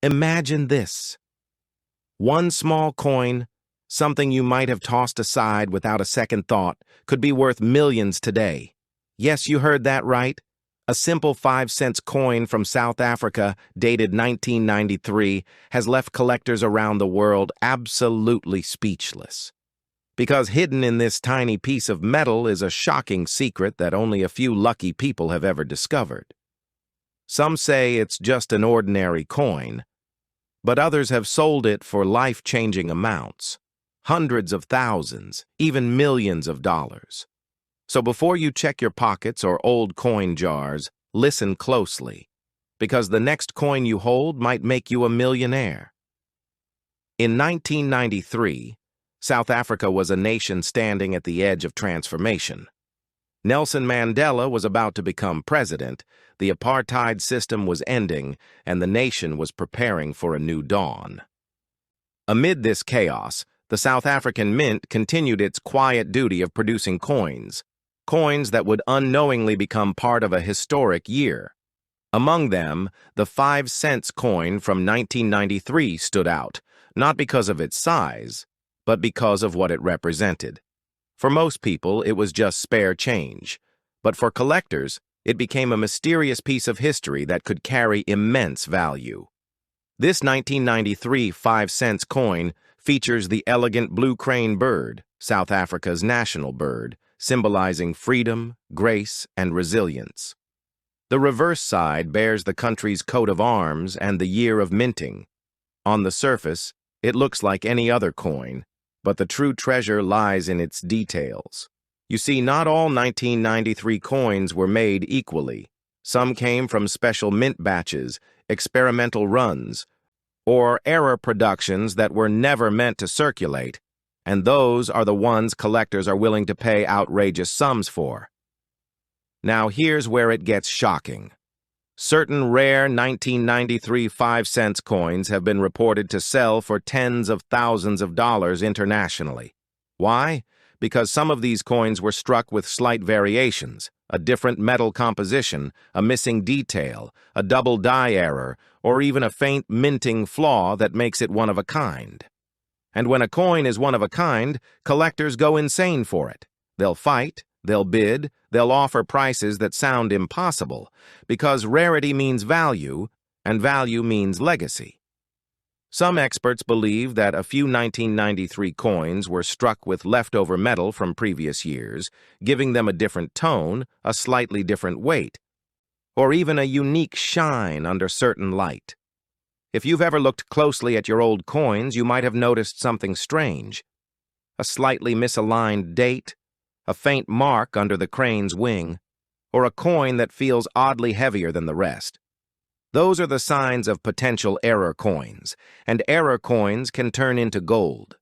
Imagine this. One small coin, something you might have tossed aside without a second thought, could be worth millions today. Yes, you heard that right. A simple 5-cent coin from South Africa, dated 1993, has left collectors around the world absolutely speechless. Because hidden in this tiny piece of metal is a shocking secret that only a few lucky people have ever discovered. Some say it's just an ordinary coin, but others have sold it for life-changing amounts, hundreds of thousands, even millions of dollars. So before you check your pockets or old coin jars, listen closely, because the next coin you hold might make you a millionaire. In 1993, South Africa was a nation standing at the edge of transformation. Nelson Mandela was about to become president, the apartheid system was ending, and the nation was preparing for a new dawn. Amid this chaos, the South African Mint continued its quiet duty of producing coins that would unknowingly become part of a historic year. Among them, the 5-cent coin from 1993 stood out, not because of its size, but because of what it represented. For most people, it was just spare change, but for collectors, it became a mysterious piece of history that could carry immense value. This 1993 5-cent coin features the elegant blue crane bird, South Africa's national bird, symbolizing freedom, grace, and resilience. The reverse side bears the country's coat of arms and the year of minting. On the surface, it looks like any other coin, but the true treasure lies in its details. You see, not all 1993 coins were made equally. Some came from special mint batches, experimental runs, or error productions that were never meant to circulate, and those are the ones collectors are willing to pay outrageous sums for. Now here's where it gets shocking. Certain rare 1993 5-cent coins have been reported to sell for tens of thousands of dollars internationally. Why? Because some of these coins were struck with slight variations, a different metal composition, a missing detail, a double die error, or even a faint minting flaw that makes it one of a kind. And when a coin is one of a kind, collectors go insane for it. They'll fight, they'll bid, they'll offer prices that sound impossible, because rarity means value, and value means legacy. Some experts believe that a few 1993 coins were struck with leftover metal from previous years, giving them a different tone, a slightly different weight, or even a unique shine under certain light. If you've ever looked closely at your old coins, you might have noticed something strange. A slightly misaligned date, a faint mark under the crane's wing, or a coin that feels oddly heavier than the rest. Those are the signs of potential error coins, and error coins can turn into gold.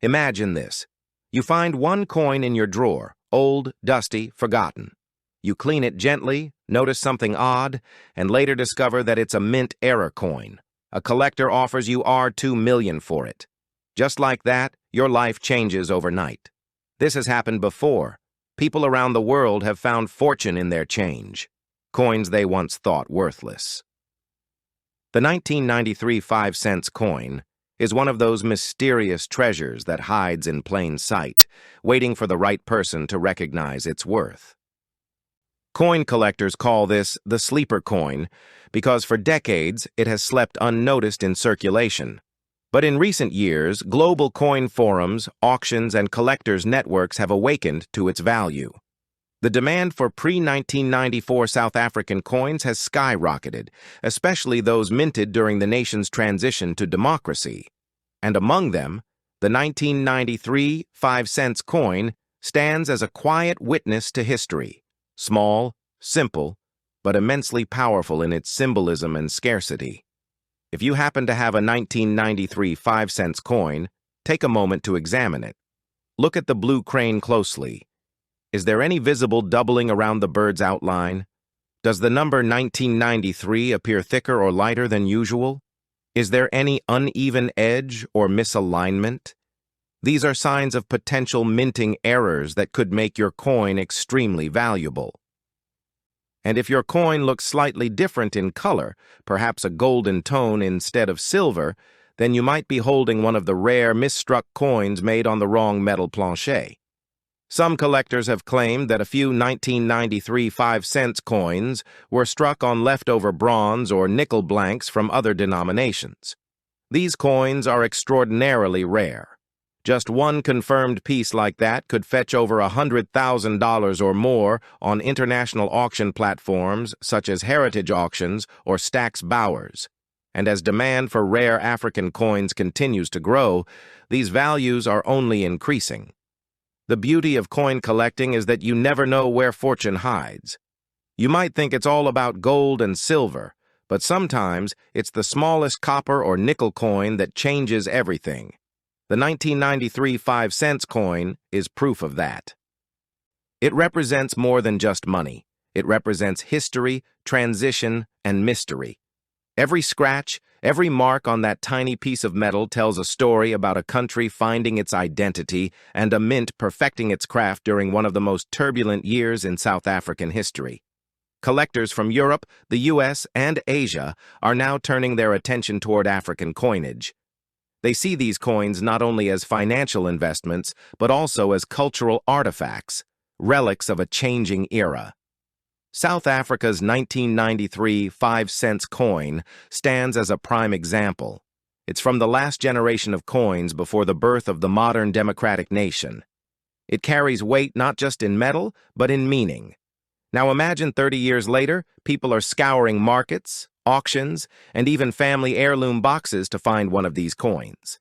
Imagine this. You find one coin in your drawer, old, dusty, forgotten. You clean it gently, notice something odd, and later discover that it's a mint error coin. A collector offers you $2 million for it. Just like that, your life changes overnight. This has happened before. People around the world have found fortune in their change, coins they once thought worthless. The 1993 5-cent coin is one of those mysterious treasures that hides in plain sight, waiting for the right person to recognize its worth. Coin collectors call this the sleeper coin because for decades it has slept unnoticed in circulation. But in recent years, global coin forums, auctions, and collectors' networks have awakened to its value. The demand for pre-1994 South African coins has skyrocketed, especially those minted during the nation's transition to democracy. And among them, the 1993 5-cent coin stands as a quiet witness to history, small, simple, but immensely powerful in its symbolism and scarcity. If you happen to have a 1993 5-cent coin, take a moment to examine it. Look at the blue crane closely. Is there any visible doubling around the bird's outline? Does the number 1993 appear thicker or lighter than usual? Is there any uneven edge or misalignment? These are signs of potential minting errors that could make your coin extremely valuable. And if your coin looks slightly different in color, perhaps a golden tone instead of silver, then you might be holding one of the rare misstruck coins made on the wrong metal planche. Some collectors have claimed that a few 1993 5-cent coins were struck on leftover bronze or nickel blanks from other denominations. These coins are extraordinarily rare. Just one confirmed piece like that could fetch over $100,000 or more on international auction platforms such as Heritage Auctions or Stack's Bowers. And as demand for rare African coins continues to grow, these values are only increasing. The beauty of coin collecting is that you never know where fortune hides. You might think it's all about gold and silver, but sometimes it's the smallest copper or nickel coin that changes everything. The 1993 5-cent coin is proof of that. It represents more than just money. It represents history, transition, and mystery. Every scratch, every mark on that tiny piece of metal tells a story about a country finding its identity and a mint perfecting its craft during one of the most turbulent years in South African history. Collectors from Europe, the US, and Asia are now turning their attention toward African coinage. They see these coins not only as financial investments, but also as cultural artifacts, relics of a changing era. South Africa's 1993 5-cent coin stands as a prime example. It's from the last generation of coins before the birth of the modern democratic nation. It carries weight not just in metal, but in meaning. Now imagine 30 years later, people are scouring markets, auctions, and even family heirloom boxes to find one of these coins.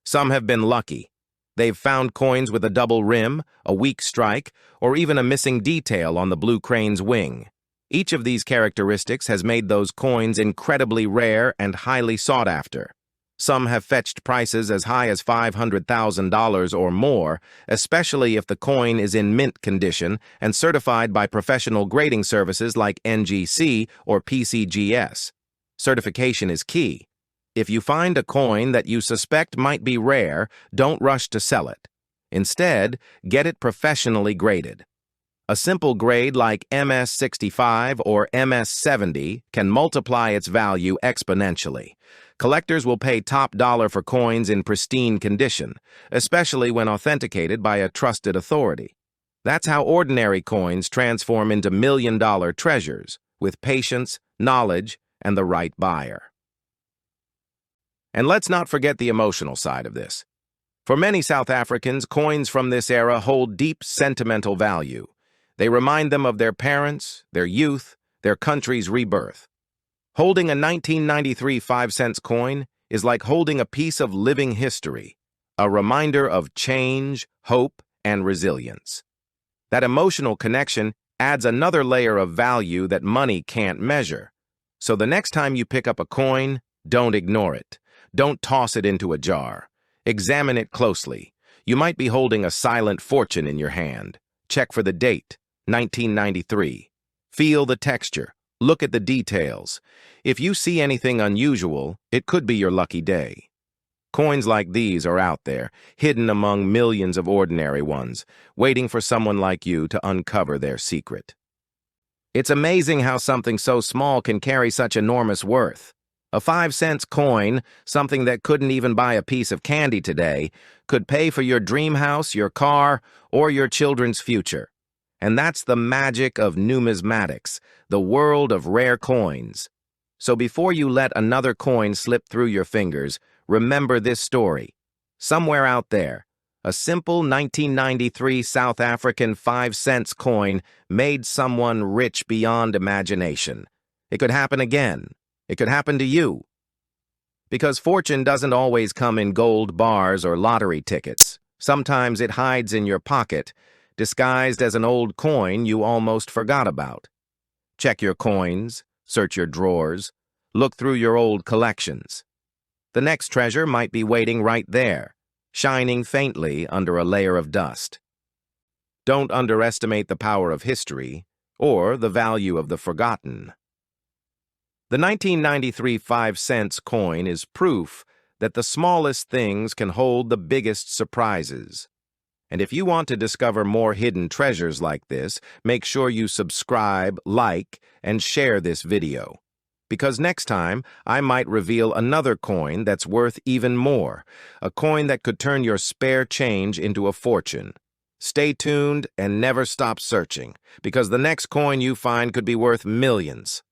Some have been lucky. They've found coins with a double rim, a weak strike, or even a missing detail on the blue crane's wing. Each of these characteristics has made those coins incredibly rare and highly sought after. Some have fetched prices as high as $500,000 or more, especially if the coin is in mint condition and certified by professional grading services like NGC or PCGS. Certification is key. If you find a coin that you suspect might be rare, don't rush to sell it. Instead, get it professionally graded. A simple grade like MS65 or MS70 can multiply its value exponentially. Collectors will pay top dollar for coins in pristine condition, especially when authenticated by a trusted authority. That's how ordinary coins transform into million-dollar treasures, with patience, knowledge, and the right buyer. And let's not forget the emotional side of this. For many South Africans, coins from this era hold deep sentimental value. They remind them of their parents, their youth, their country's rebirth. Holding a 1993 5-cent coin is like holding a piece of living history, a reminder of change, hope, and resilience. That emotional connection adds another layer of value that money can't measure. So the next time you pick up a coin, don't ignore it. Don't toss it into a jar. Examine it closely. You might be holding a silent fortune in your hand. Check for the date, 1993. Feel the texture. Look at the details. If you see anything unusual, it could be your lucky day. Coins like these are out there, hidden among millions of ordinary ones, waiting for someone like you to uncover their secret. It's amazing how something so small can carry such enormous worth. A 5-cent coin, something that couldn't even buy a piece of candy today, could pay for your dream house, your car, or your children's future. And that's the magic of numismatics, the world of rare coins. So before you let another coin slip through your fingers, remember this story. Somewhere out there, a simple 1993 South African 5-cent coin made someone rich beyond imagination. It could happen again. It could happen to you. Because fortune doesn't always come in gold bars or lottery tickets. Sometimes it hides in your pocket, disguised as an old coin you almost forgot about. Check your coins, search your drawers, look through your old collections. The next treasure might be waiting right there, shining faintly under a layer of dust. Don't underestimate the power of history or the value of the forgotten. The 1993 5-cent coin is proof that the smallest things can hold the biggest surprises. And if you want to discover more hidden treasures like this, make sure you subscribe, like, and share this video. Because next time, I might reveal another coin that's worth even more, a coin that could turn your spare change into a fortune. Stay tuned and never stop searching, because the next coin you find could be worth millions.